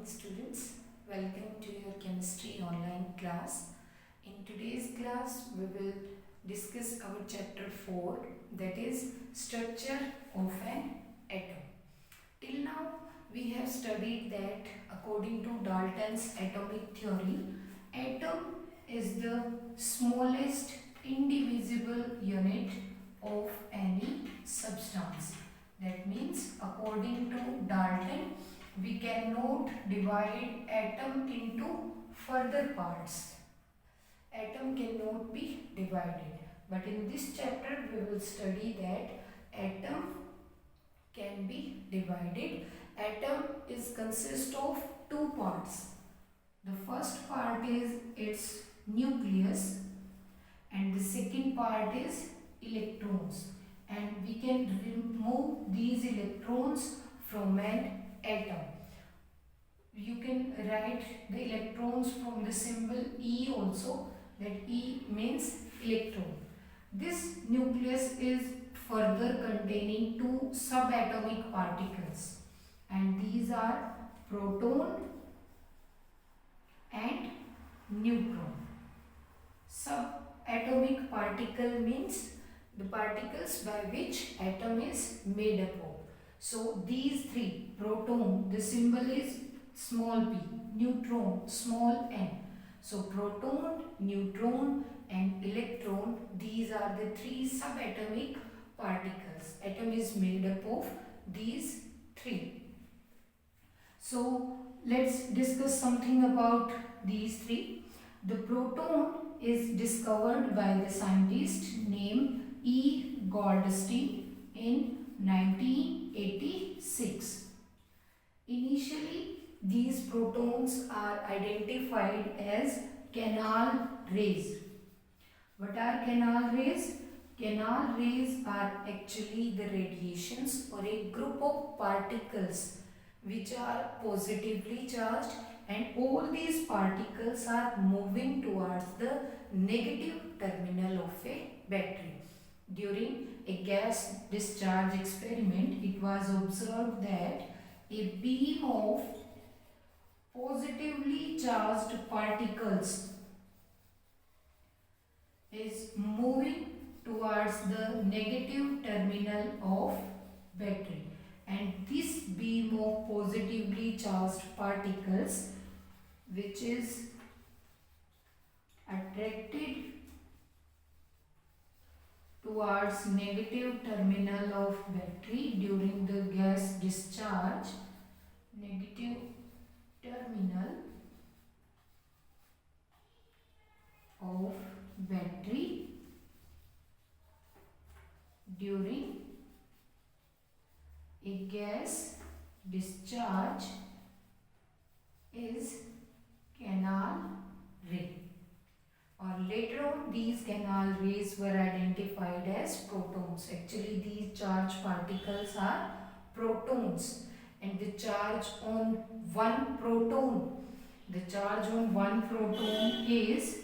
morning students. Welcome to your chemistry online class. In today's class we will discuss our chapter 4, that is structure of an atom. Till now we have studied that according to Dalton's atomic theory, atom is the smallest indivisible unit of any substance. That means according to Dalton, we cannot divide atom into further parts. Atom cannot be divided. But in this chapter we will study that atom can be divided. Atom is consist of two parts. The first part is its nucleus and the second part is electrons, and we can remove these electrons from an atom. You can write the electrons from the symbol E also, that E means electron. This nucleus is further containing two subatomic particles, and these are proton and neutron. Subatomic particle means the particles by which atom is made up of. So these three, proton, the symbol is small p, neutron, small n. So proton, neutron and electron, these are the three subatomic particles. Atom is made up of these three. So let's discuss something about these three. The proton is discovered by the scientist named E. Goldstein in 1986. Initially, these protons are identified as canal rays. What are canal rays? Canal rays are actually the radiations or a group of particles which are positively charged, and all these particles are moving towards the negative terminal of a battery. During a gas discharge experiment, it was observed that a beam of positively charged particles is moving towards the negative terminal of battery, and this beam of positively charged particles which is attracted towards negative terminal of battery during the gas discharge, negative terminal of battery during a gas discharge is canal ray, or later on these canal rays were identified as protons. Actually these charged particles are protons, and the charge on one proton is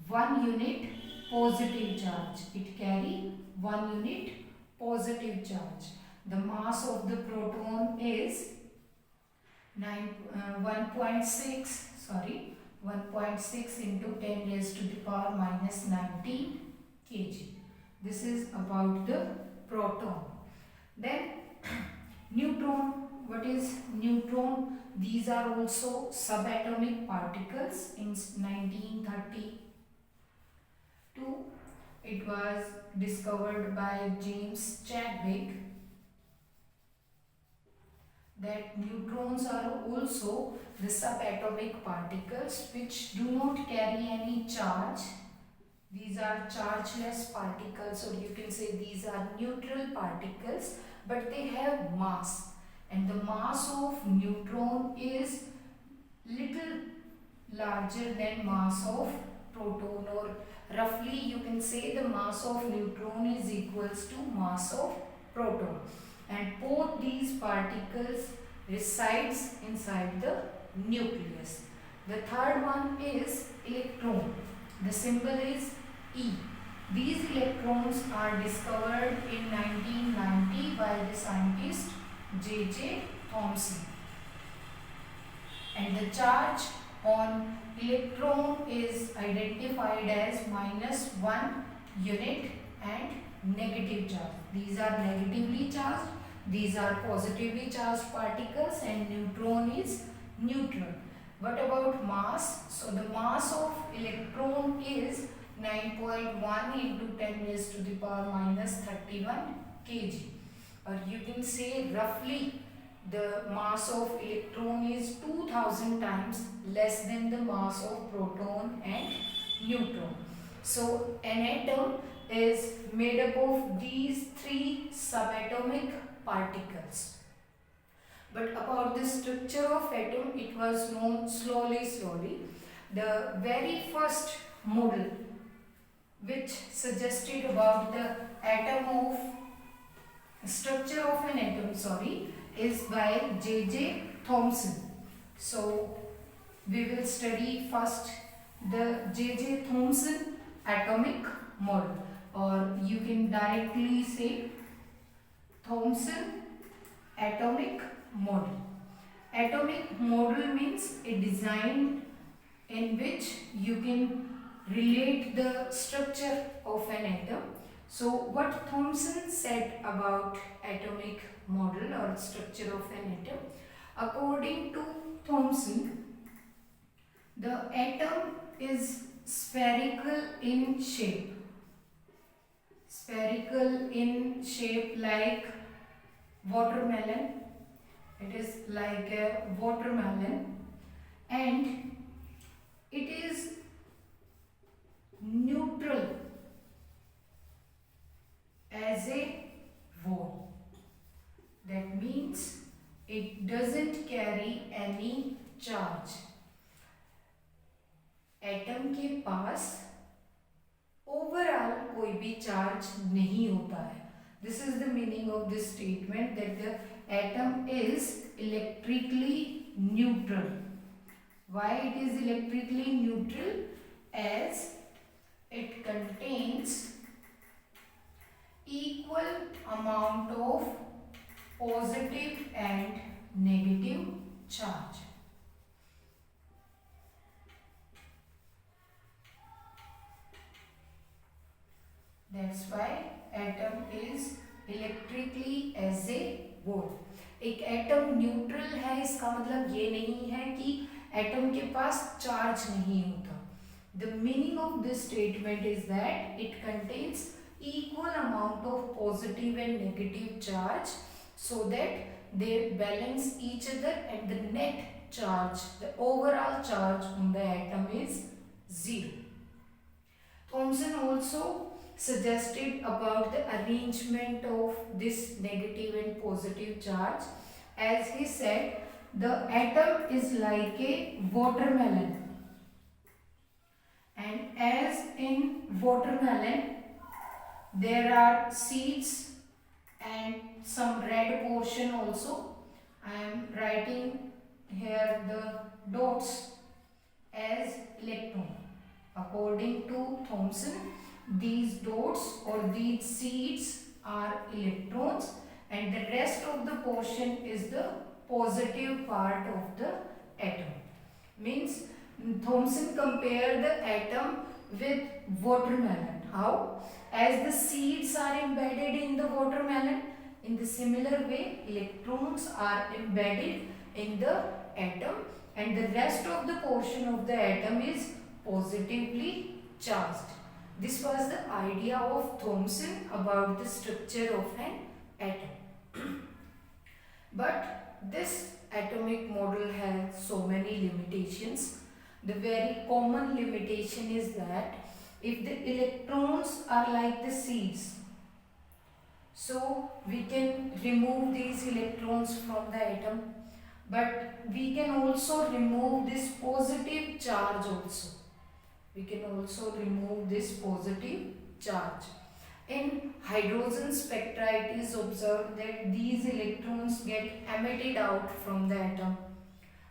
1 unit positive charge. It carry 1 unit positive charge. The mass of the proton is 1.6 into 10 raised to the power minus 19 kg. This is about the proton. Then neutron. What is neutron? These are also subatomic particles. In 1932, it was discovered by James Chadwick that neutrons are also the subatomic particles which do not carry any charge. These are chargeless particles, or you can say these are neutral particles, but they have mass, and the mass of neutron is little larger than mass of proton, or roughly you can say the mass of neutron is equals to mass of proton, and both these particles resides inside the nucleus. The third one is electron. The symbol is E. These electrons are discovered in 1990 by the scientist J.J. Thompson. and the charge on electron is identified as -1 unit and negative charge. These are negatively charged, these are positively charged particles, and neutron is neutral. What about mass? So the mass of electron is 9.1 into 10 raised to the power -31 kg. Or you can say roughly the mass of electron is 2000 times less than the mass of proton and neutron. So an atom is made up of these three subatomic particles. But about the structure of atom, it was known slowly. The very first model which suggested about the atom of structure of an atom, is by J.J. Thompson. So we will study first the J.J. Thompson atomic model, or you can directly say Thompson atomic model. Atomic model means a design in which you can relate the structure of an atom. So what Thompson said about atomic model or structure of an atom, according to Thompson, the atom is spherical in shape. Spherical in shape like watermelon. It is like a watermelon, and it is neutral as a whole. That means it doesn't carry any charge. Atom के पास overall कोई भी charge नहीं होता है. This is the meaning of this statement, that the atom is electrically neutral. Why it is electrically neutral? As it contains equal amount of positive and negative charge. That's why atom is electrically as a whole. एक atom neutral है, इसका मतलब ये नहीं है कि atom के पास charge नहीं होता. The meaning of this statement is that it contains equal amount of positive and negative charge, so that they balance each other, and the net charge, the overall charge on the atom is 0. Thomson also suggested about the arrangement of this negative and positive charge. As he said, the atom is like a watermelon, and as in watermelon there are seeds and some red portion also. I am writing here the dots as electron. According to Thomson, these dots or these seeds are electrons, and the rest of the portion is the positive part of the atom. Means Thomson compared the atom with watermelon. How? As the seeds are embedded in the watermelon, in the similar way electrons are embedded in the atom, and the rest of the portion of the atom is positively charged. This was the idea of Thomson about the structure of an atom. But this atomic model has so many limitations. The very common limitation is that if the electrons are like the seeds, so we can remove these electrons from the atom, but we can also remove this positive charge also. We can also remove this positive charge. In hydrogen spectra, it is observed that these electrons get emitted out from the atom.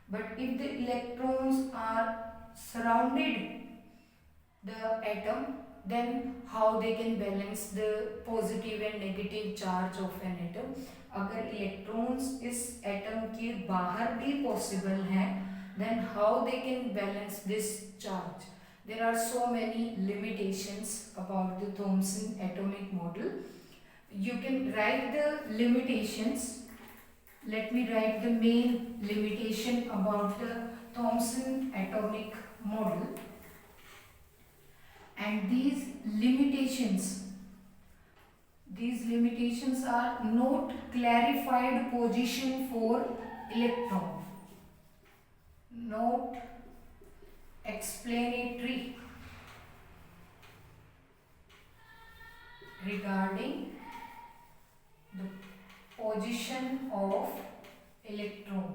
But if the electrons are surrounded the atom, then how they can balance the positive and negative charge of an atom? अगर electrons इस atom के बाहर भी possible हैं, then how they can balance this charge? There are so many limitations about the Thomson atomic model. You can write the limitations. Let me write the main limitation about the Thomson atomic model. And these limitations are: note clarified position for electron, note explanatory regarding the position of electron,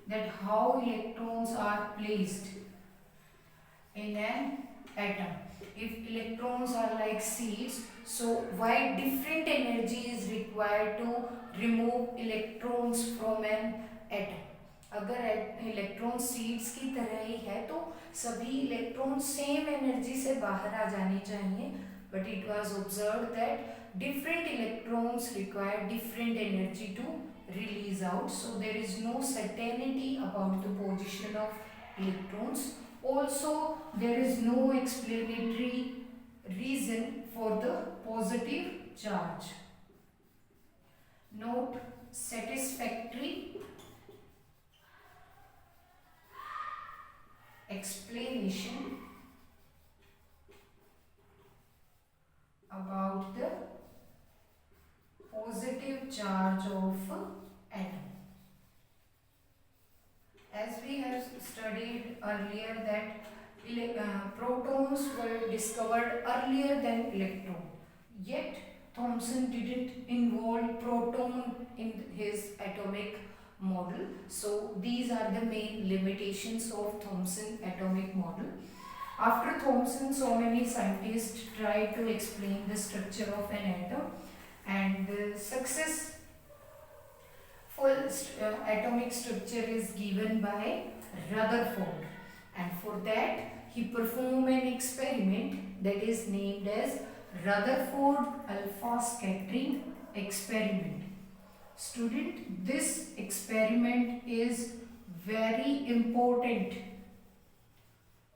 that how electrons are placed in an atom. If electrons are like seeds, so why different energy is required to remove electrons from an atom? अगर electron seeds की तरह ही है तो सभी electron same energy से बाहर आ जाने चाहिए, but it was observed that different electrons require different energy to release out, so there is no certainty about the position of electrons. Also, there is no explanatory reason for the positive charge. Note satisfactory explanation about the positive charge of atom. As we have studied earlier that protons were discovered earlier than electron, yet Thomson didn't involve proton in his atomic model. So these are the main limitations of Thomson atomic model. After Thomson, so many scientists tried to explain the structure of an atom, and the successful atomic structure is given by Rutherford, and for that he performed an experiment that is named as Rutherford alpha scattering experiment. Student, this experiment is very important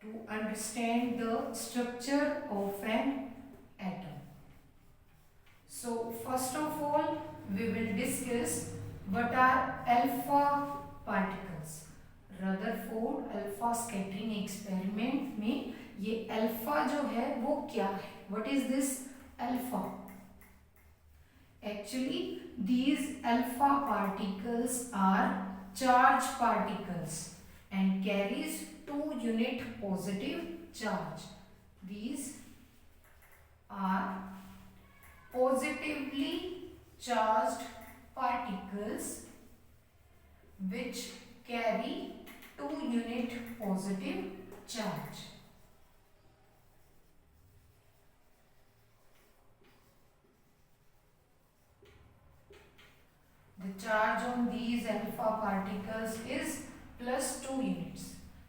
to understand the structure of an atom. So first of all, we will discuss what are alpha particles. Rutherford alpha scattering experiment में ये alpha जो है वो क्या है? What is this alpha? Actually these alpha particles are charged particles and carries 2 unit positive charge. These are positively charged particles which carry 2 unit positive charge. The charge on these alpha particles is plus 2 units.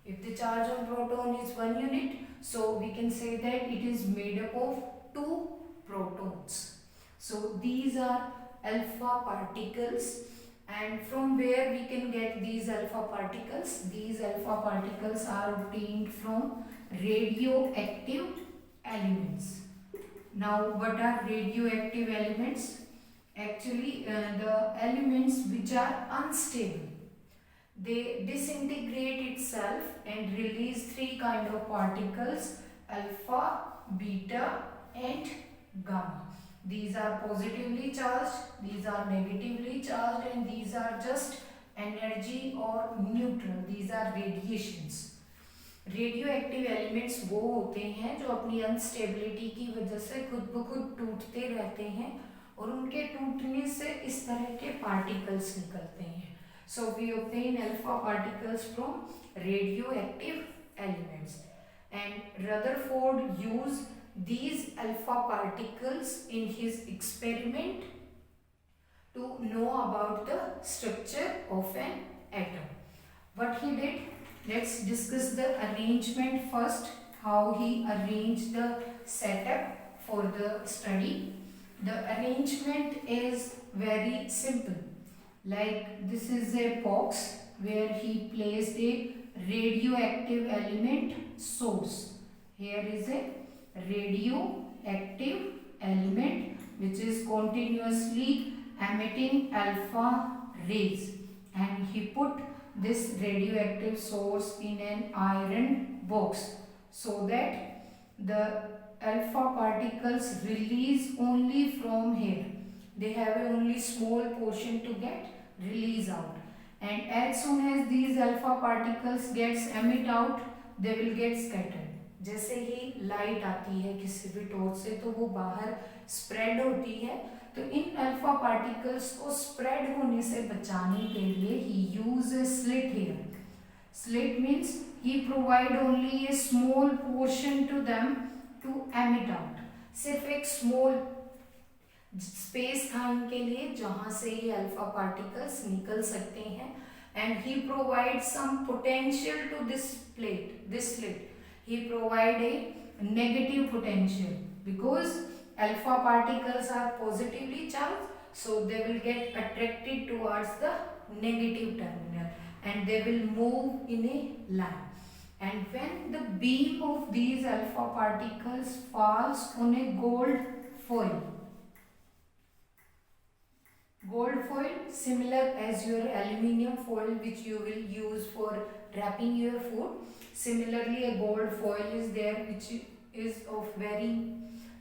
If the charge on proton is 1 unit, so we can say that it is made up of 2 protons. So these are alpha particles, and from where we can get these alpha particles? These alpha particles are obtained from radioactive elements. Now what are radioactive elements? Actually the elements which are unstable, they disintegrate itself and release 3 kind of particles: alpha, beta and gamma. These are positively charged, these are negatively charged, and these are just energy or neutral. These are radiations. Radioactive elements वो होते हैं जो अपनी instability की वजह से खुद ब खुद टूटते रहते हैं और उनके टूटने से इस तरह के पार्टिकल्स निकलते हैं. So we obtain alpha particles from radioactive elements, and Rutherford used these alpha particles in his experiment to know about the structure of an atom. What he did? Let's discuss the arrangement first, how he arranged the setup for the study. The arrangement is very simple. Like this is a box where he placed a radioactive element source. Here is a radioactive element which is continuously emitting alpha rays, and he put this radioactive source in an iron box so that the alpha particles release only from here. They have a only small portion to get release out, and as soon as these alpha particles gets emit out, they will get scattered. जैसे ही light आती है किसी भी torch से तो वो बाहर spread होती है, तो इन अल्फा पार्टिकल्स को स्प्रेड होने से बचाने के लिए ही use a slit here. Slit means he provide only a small portion to them to emit out. सिर्फ एक small स्पेस था इनके लिए जहां से ये अल्फा पार्टिकल्स निकल सकते हैं, and he provides some potential to this slit. He provide a negative potential because alpha particles are positively charged, so they will get attracted towards the negative terminal and they will move in a line. And when the beam of these alpha particles falls on a gold foil similar as your aluminium foil which you will use for wrapping your food, similarly a gold foil is there which is of very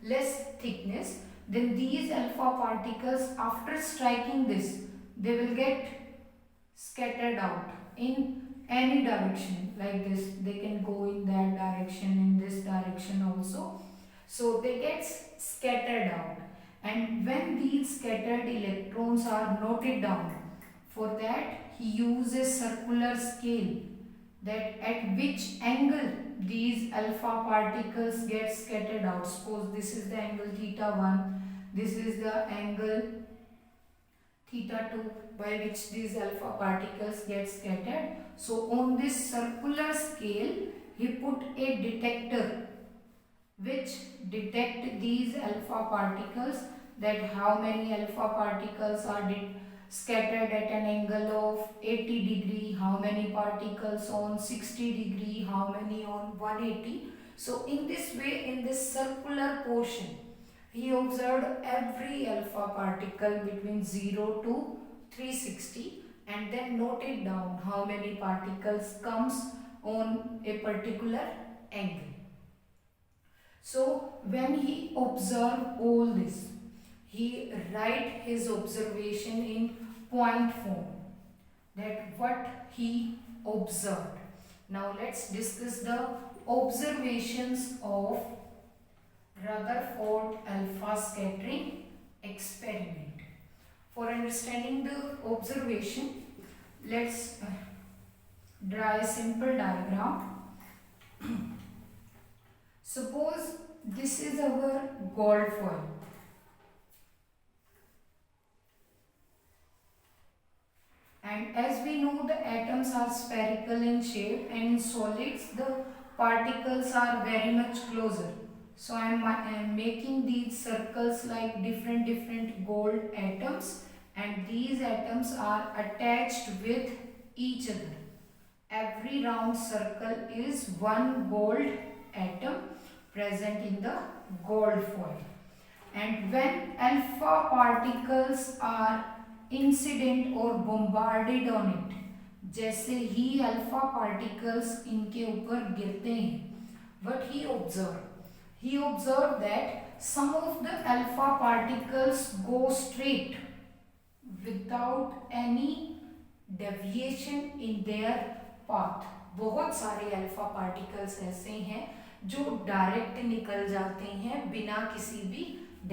less thickness, then these alpha particles after striking this, they will get scattered out in any direction like this. They can go in that direction, in this direction also, so they get scattered out. And when these scattered electrons are noted down, for that he uses circular scale, that at which angle these alpha particles get scattered out. Suppose this is the angle theta 1, this is the angle theta 2 by which these alpha particles get scattered. So on this circular scale he put a detector which detect these alpha particles, that how many alpha particles are scattered at an angle of 80 degree, how many particles on 60 degree, how many on 180. So in this way, in this circular portion, he observed every alpha particle between 0 to 360 and then noted down how many particles comes on a particular angle. So when he observed all this, he write his observation in point form, that what he observed. Now let's discuss the observations of Rutherford alpha scattering experiment. For understanding the observation, let's draw a simple diagram. Suppose this is our gold foil. And as we know, the atoms are spherical in shape, and in solids the particles are very much closer. So I am making these circles like different gold atoms, and these atoms are attached with each other. Every round circle is one gold atom present in the gold foil. And when alpha particles are incident और bombarded on it, जैसे ही alpha particles इनके ऊपर गिरते हैं, what he observe that some of the alpha particles go straight without any deviation in their path. बहुत सारे alpha particles ऐसे हैं जो डायरेक्ट निकल जाते हैं बिना किसी भी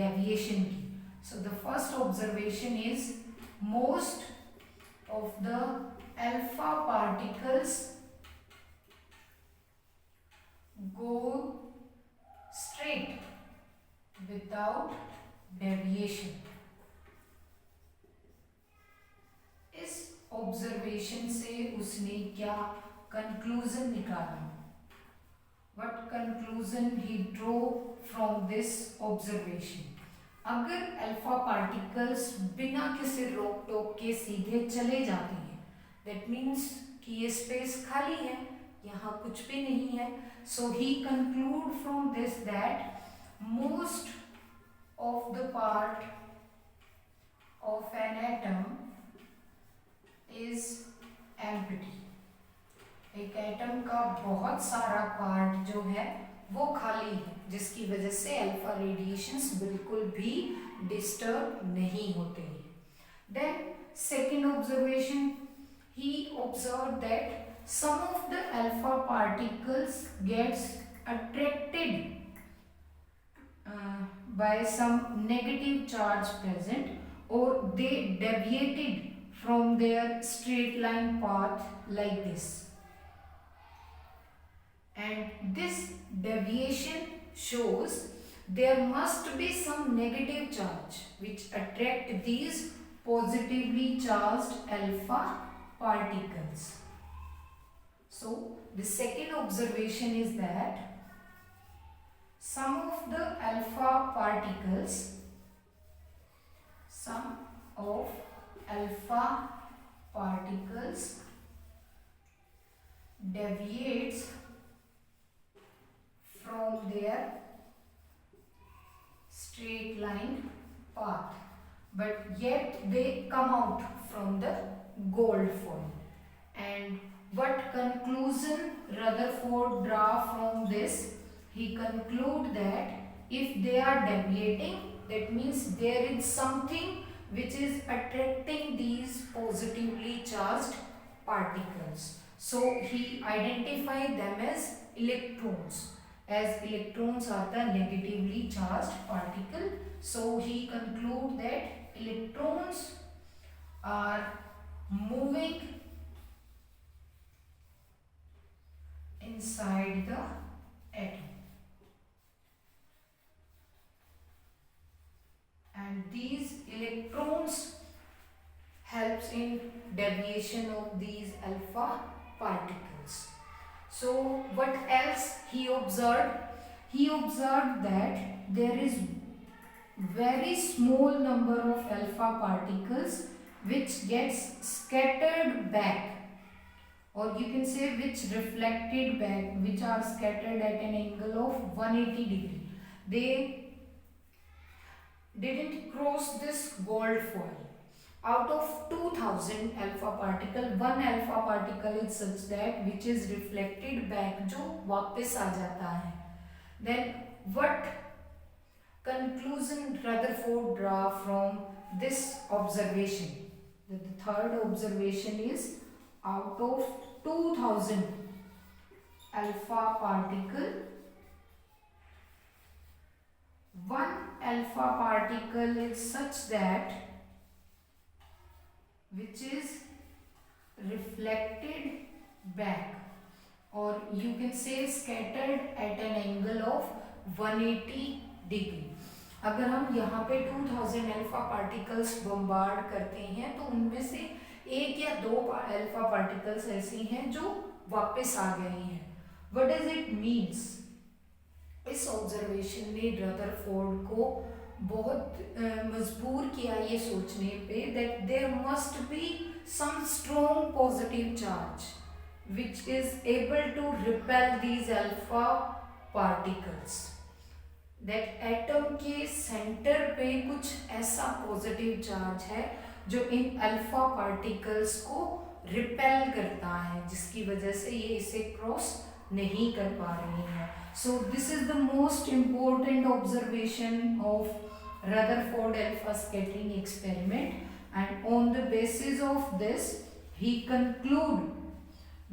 डेविएशन की. So the first observation is most of the alpha particles go straight without deviation. इस observation से उसने क्या conclusion निकाला? What conclusion he drew from this observation? अगर अल्फा पार्टिकल्स बिना किसी रोक टोक के सीधे चले जाते हैं, दैट मीन्स कि ये स्पेस खाली है, यहाँ कुछ भी नहीं है. So he conclude from this that most of the part of an atom is empty. एक एटम का बहुत सारा पार्ट जो है वो खाली है, जिसकी वजह से अल्फा रेडिएशंस बिल्कुल भी डिस्टर्ब नहीं होते हैं. Then second observation, he observed that some of the alpha particles gets attracted by some negative charge present, or they deviated from their straight line path like this, and this deviation shows there must be some negative charge which attract these positively charged alpha particles. So the second observation is that some of the alpha particles deviates from their straight line path, but yet they come out from the gold foil. And what conclusion Rutherford draw from this? He conclude that if they are deviating, that means there is something which is attracting these positively charged particles. So he identified them as electrons, as electrons are the negatively charged particle. So he conclude that electrons are moving inside the atom, and these electrons helps in deviation of these alpha particles. So what else he observed? He observed that there is very small number of alpha particles which gets scattered back, or you can say which reflected back, which are scattered at an angle of 180 degree. They didn't cross this gold foil. Out of 2000 alpha particle, one alpha particle is such that which is reflected back, जो वापस आ जाता है. Then what conclusion Rutherford draw from this observation? The third observation is out of 2000 alpha particle, one alpha particle is such that which is reflected back, or you can say scattered at an angle of 180 degree. अगर हम यहाँ पे 2000 alpha particles bombard करते हैं तो उनमें से एक या दो अल्फा पार्टिकल्स ऐसी हैं जो वापस आ गई हैं. What does it means? इस ऑब्जर्वेशन ने रदरफोर्ड को बहुत मजबूर किया ये सोचने पे that there must be some strong positive charge which is able to repel these alpha particles. That atom के सेंटर पे कुछ ऐसा पॉजिटिव चार्ज है जो इन अल्फा पार्टिकल्स को रिपेल करता है, जिसकी वजह से ये इसे क्रॉस नहीं कर पा रही हैं. So this is the most important observation of Rutherford alpha scattering experiment, and on the basis of this he conclude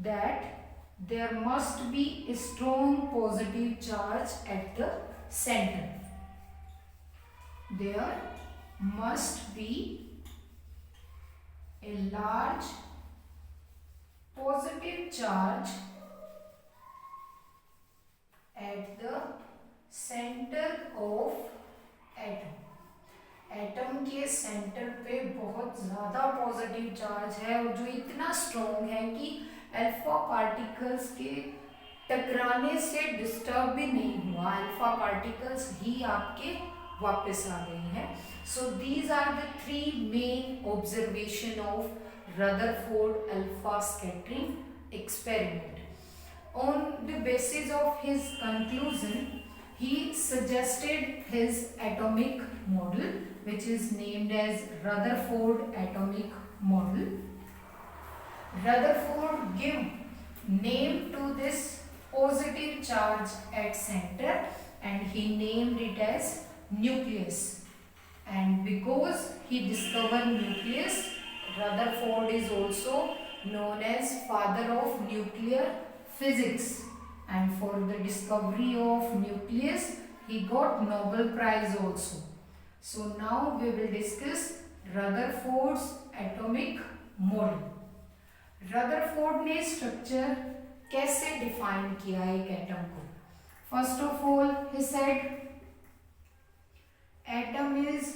that there must be a strong positive charge at the center. There must be a large positive charge at the center of atom. Atom के centre पे बहुत ज़्यादा positive charge है और जो इतना strong है कि अल्फा पार्टिकल्स के टकराने से डिस्टर्ब भी नहीं हुआ, अल्फा पार्टिकल्स ही आपके वापस आ गई हैं. So these are the three main observation of Rutherford alpha scattering experiment. On the basis of his conclusion, he suggested his atomic model, which is named as Rutherford atomic model. Rutherford gave name to this positive charge at center and he named it as nucleus. And because he discovered nucleus, Rutherford is also known as father of nuclear physics. And for the discovery of nucleus, he got Nobel Prize also. So now we will discuss Rutherford's atomic model. Rutherford ने structure कैसे define किया एक atom को? First of all he said atom is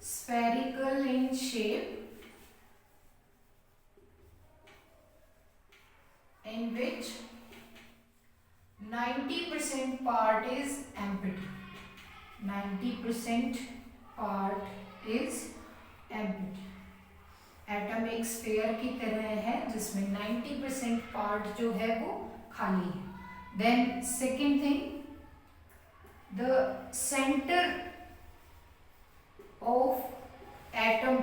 spherical in shape in which 90% part is empty. 90% part is empty. Atom एक sphere की तरह है जिसमें 90% पार्ट जो है वो खाली है. Then second thing, the centre of atom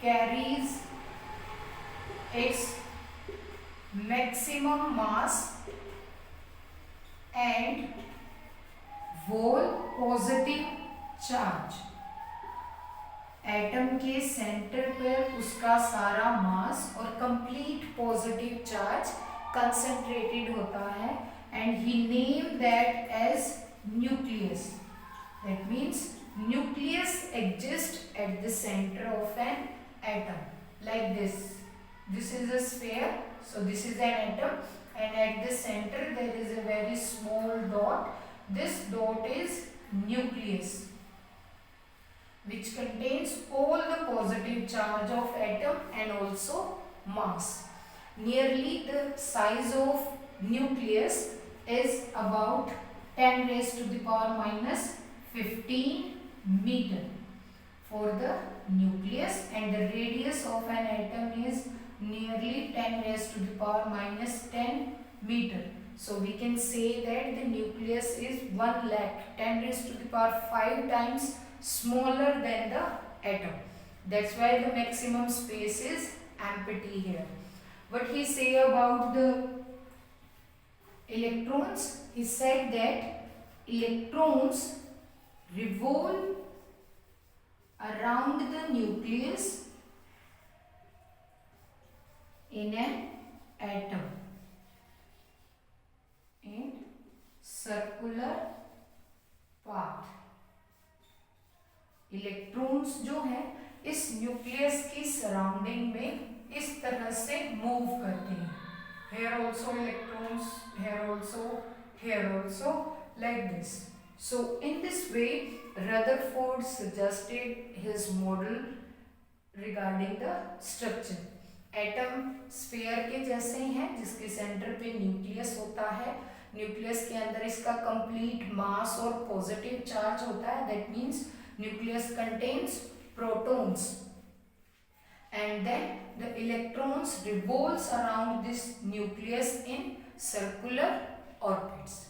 carries its maximum mass and whole positive charge. Atom के सेंटर पर उसका सारा मास और कंप्लीट पॉजिटिव चार्ज कंसंट्रेटेड होता है and he name that as nucleus. That means nucleus exist at the centre of an atom like this. This is a sphere, so this is an atom and at the centre there is a very small dot. This dot is nucleus which contains all the positive charge of atom and also mass. Nearly the size of nucleus is about 10 raised to the power minus 15 meter for the nucleus, and the radius of an atom is nearly 10 raised to the power minus 10 meter. So we can say that the nucleus is 1 lakh 10 raised to the power 5 times smaller than the atom. That's why the maximum space is empty here. What he say about the electrons? He said that electrons revolve around the nucleus in an atom in circular path. Electrons जो हैं इस nucleus की surrounding में इस तरह से move करते हैं. here also electrons, here also, here also, like this. So in this way Rutherford suggested his model regarding the structure. Atom sphere के जैसे हैं जिसके सेंटर पे न्यूक्लियस होता है. न्यूक्लियस के अंदर इसका कंप्लीट मास और पॉजिटिव चार्ज होता है. That means nucleus contains protons and then the electrons revolves around this nucleus in circular orbits.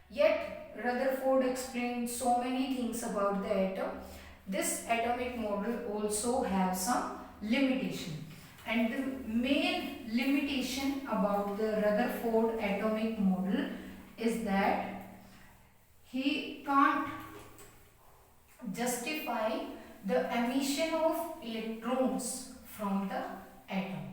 Yet Rutherford explained so many things about the atom. This atomic model also have some limitation, and the main limitation about the Rutherford atomic model is that he can't justify the emission of electrons from the atom.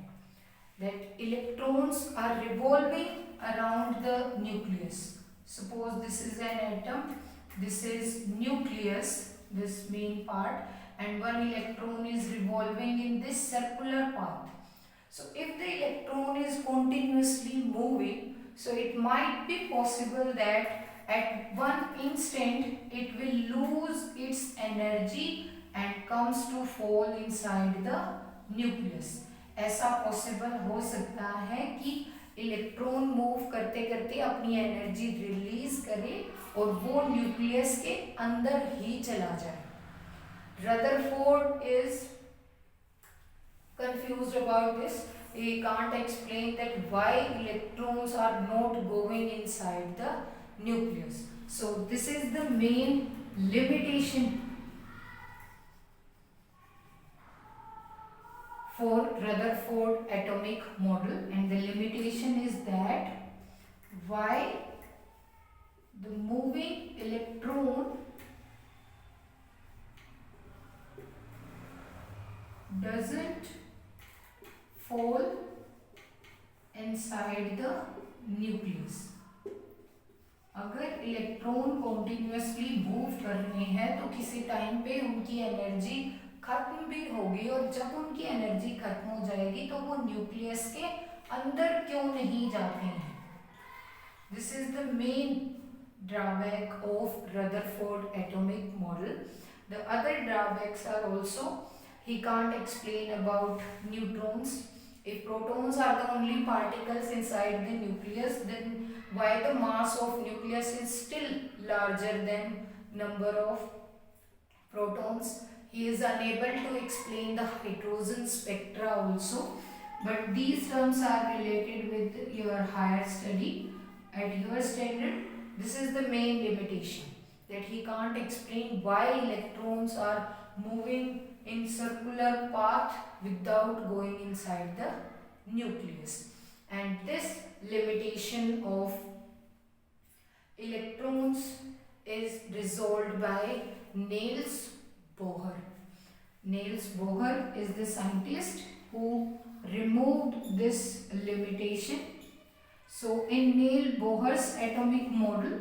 That electrons are revolving around the nucleus. Suppose this is an atom, this is nucleus, this main part, and one electron is revolving in this circular path. So if the electron is continuously moving, so it might be possible that at one instant it will lose its energy and comes to fall inside the nucleus. ऐसा possible हो सकता है कि electron move करते करते अपनी energy release करे और वो न्यूक्लियस के अंदर ही चला जाए. Rutherford is confused about this. He can't explain that why electrons are not going inside the nucleus. So this is the main limitation for Rutherford atomic model, and the limitation is that why the moving electron doesn't fall inside the nucleus. अगर electron continuously move कर रहे हैं तो किसी time पे उनकी energy खत्म भी होगी, और जब उनकी एनर्जी खत्म हो जाएगी तो वो न्यूक्लियस के अंदर क्यों नहीं जाते हैं. This is the main drawback of Rutherford atomic model. The other drawbacks are also he can't explain about neutrons. If protons are the only particles inside the nucleus, then why the mass of nucleus is still larger than number of protons. He is unable to explain the hydrogen spectra also, but these terms are related with your higher study at your standard. This is the main limitation, that he can't explain why electrons are moving in circular path without going inside the nucleus. And this limitation of electrons is resolved by Niels Bohr. Niels Bohr is the scientist who removed this limitation. So in Niels Bohr's atomic model,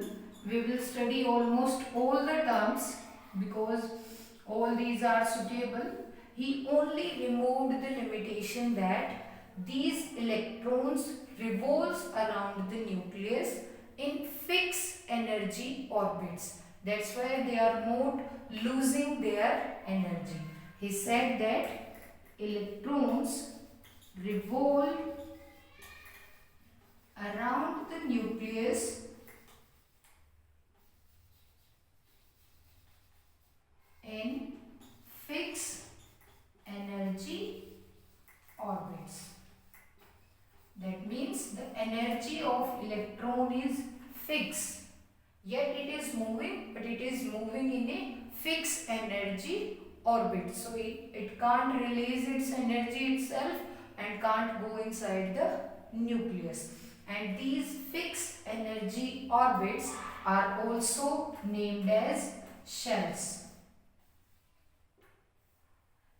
we will study almost all the terms because all these are suitable. He only removed the limitation that these electrons revolves around the nucleus in fixed energy orbits. That's why they are not losing their energy. He said that electrons revolve around the nucleus in fixed energy orbits. That means the energy of electron is fixed, yet it is moving, but it is moving in a fixed energy orbit. So it can't release its energy itself and can't go inside the nucleus. And these fixed energy orbits are also named as shells.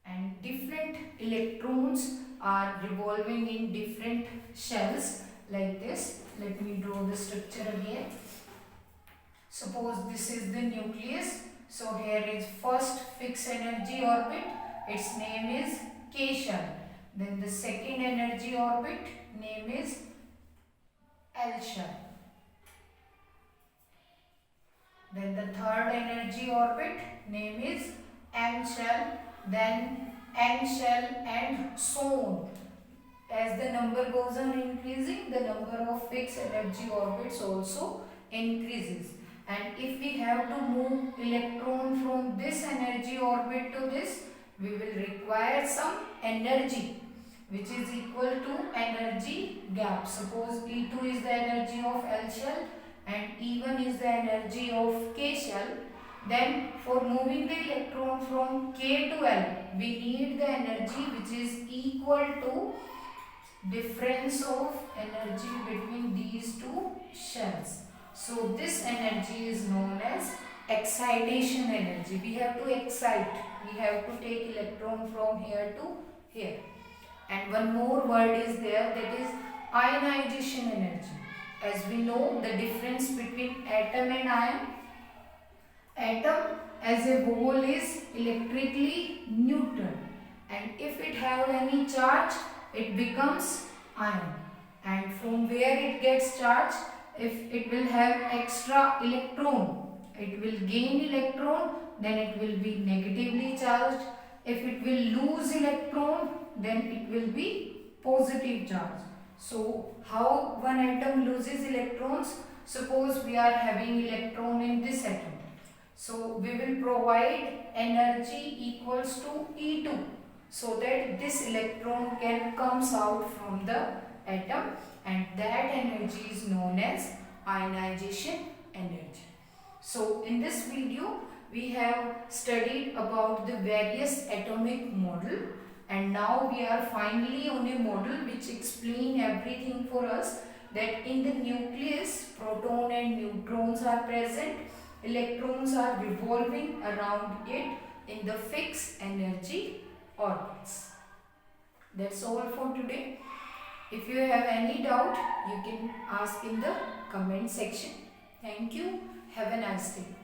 And different electrons are revolving in different shells like this. Let me draw the structure again. Suppose this is the nucleus. So here is first fixed energy orbit. Its name is K shell. Then the second energy orbit name is L shell. Then the third energy orbit name is M shell, then N shell, and so on. As the number goes on increasing, the number of fixed energy orbits also increases. And if we have to move electron from this energy orbit to this, we will require some energy, which is equal to energy gap. Suppose E2 is the energy of L shell and E1 is the energy of K shell. Then for moving the electron from K to L, we need the energy which is equal to difference of energy between these two shells. So this energy is known as excitation energy. We have to excite. We have to take electron from here to here. And one more word is there, that is ionization energy. As we know the difference between atom and ion. Atom as a whole is electrically neutral, and if it have any charge, it becomes ion. And from where it gets charge, if it will have extra electron, it will gain electron, then it will be negatively charged. If it will lose electron, then it will be positive charge. So how one atom loses electrons? Suppose we are having electron in this atom. So we will provide energy equals to E2. so that this electron can comes out from the atom, and that energy is known as ionization energy. So in this video we have studied about the various atomic model, and now we are finally on a model which explain everything for us, that in the nucleus proton and neutrons are present, electrons are revolving around it in the fixed energy orbits. That's all for today. If you have any doubt, you can ask in the comment section. Thank you. Have a nice day.